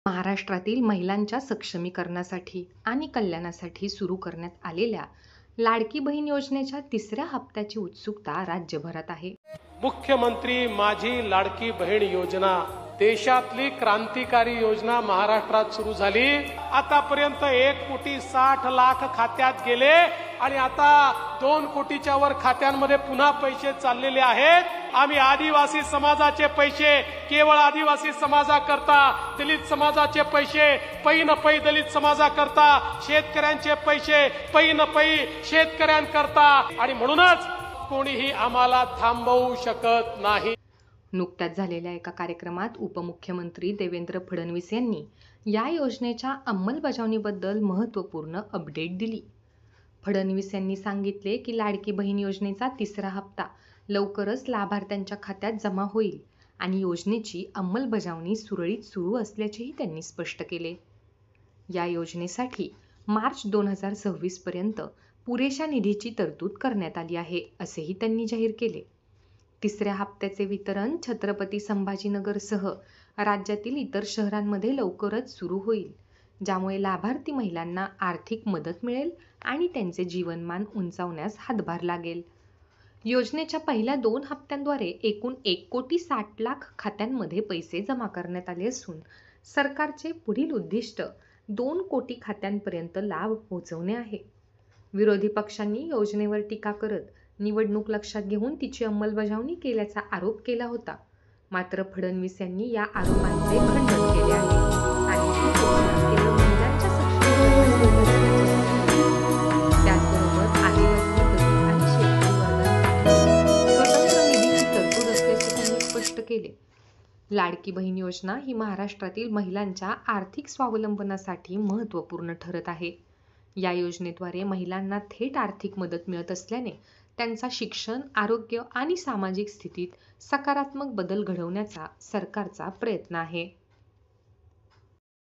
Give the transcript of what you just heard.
महाराष्ट्रातील महिलांच्या सक्षमीकरणासाठी आणि कल्याणासाठी सुरू करण्यात आलेल्या लाडकी बहीण योजनेच्या तिसऱ्या हप्त्याची उत्सुकता राज्यभरात आहे. मुख्यमंत्री माझी लाडकी बहीण योजना देशातली क्रांतिकारी योजना महाराष्ट्रात सुरू झाली. आतापर्यंत 1,60,00,000 खात्यात गेले आणि आता 2 कोटीच्या वर खात्यांमध्ये पुन्हा पैसे चाललेले आहेत. आम्ही आदिवासी समाजाचे पैसे केवळ आदिवासी समाजाकरता, दलित समाजाचे पैसे पै न पै दलित समाजाकरता, शेतकऱ्यांचे पैसे पै न पै शेतकऱ्यांकरता, आणि म्हणूनच कोणीही आम्हाला थांबवू शकत नाही. नुकत्याच झालेल्या एका कार्यक्रमात उपमुख्यमंत्री देवेंद्र फडणवीस यांनी या योजनेच्या अंमलबजावणीबद्दल महत्त्वपूर्ण अपडेट दिली. फडणवीस यांनी सांगितले की लाडकी बहीण योजनेचा तिसरा हप्ता लवकरच लाभार्थ्यांच्या खात्यात जमा होईल आणि योजनेची अंमलबजावणी सुरळीत सुरू असल्याचेही त्यांनी स्पष्ट केले. या योजनेसाठी मार्च 2026 पर्यंत पुरेशा निधीची तरतूद करण्यात आली आहे, असेही त्यांनी जाहीर केले. तिसऱ्या हप्त्याचे वितरण छत्रपती संभाजीनगरसह राज्यातील इतर शहरांमध्ये लवकरच सुरू होईल, ज्यामुळे लाभार्थी महिलांना आर्थिक मदत मिळेल आणि त्यांचे जीवनमान उंचावण्यास हातभार लागेल. योजनेच्या पहिल्या 2 हप्त्यांद्वारे एकूण 1,60,00,000 खात्यांमध्ये पैसे जमा करण्यात आले असून सरकारचे पुढील उद्दिष्ट 2 कोटी खात्यांपर्यंत लाभ पोहोचवणे आहे. विरोधी पक्षांनी योजनेवर टीका करत निवडणूक लक्षात घेऊन तिची अंमलबजावणी केल्याचा आरोप केला होता. मात्र फडणवीस यांनी या आरोपांचे खंडन केले आहे आणि ही योजना केवळ महिलांच्या सक्षमीकरणासाठी असल्याचे, त्याचबरोबर आदिवासी, दलित आणि शेतकरी वर्गांसाठी स्वतंत्र निधीची तरतूद असल्याचे त्यांनी स्पष्ट केले. लाडकी बहीण योजना ही महाराष्ट्रातील महिलांच्या आर्थिक स्वावलंबनासाठी महत्त्वपूर्ण ठरत आहे. या योजनेद्वारे महिलांना थेट आर्थिक मदत मिळत असल्याने त्यांचा शिक्षण, आरोग्य आणि सामाजिक स्थितीत सकारात्मक बदल घडवण्याचा सरकारचा प्रयत्न आहे.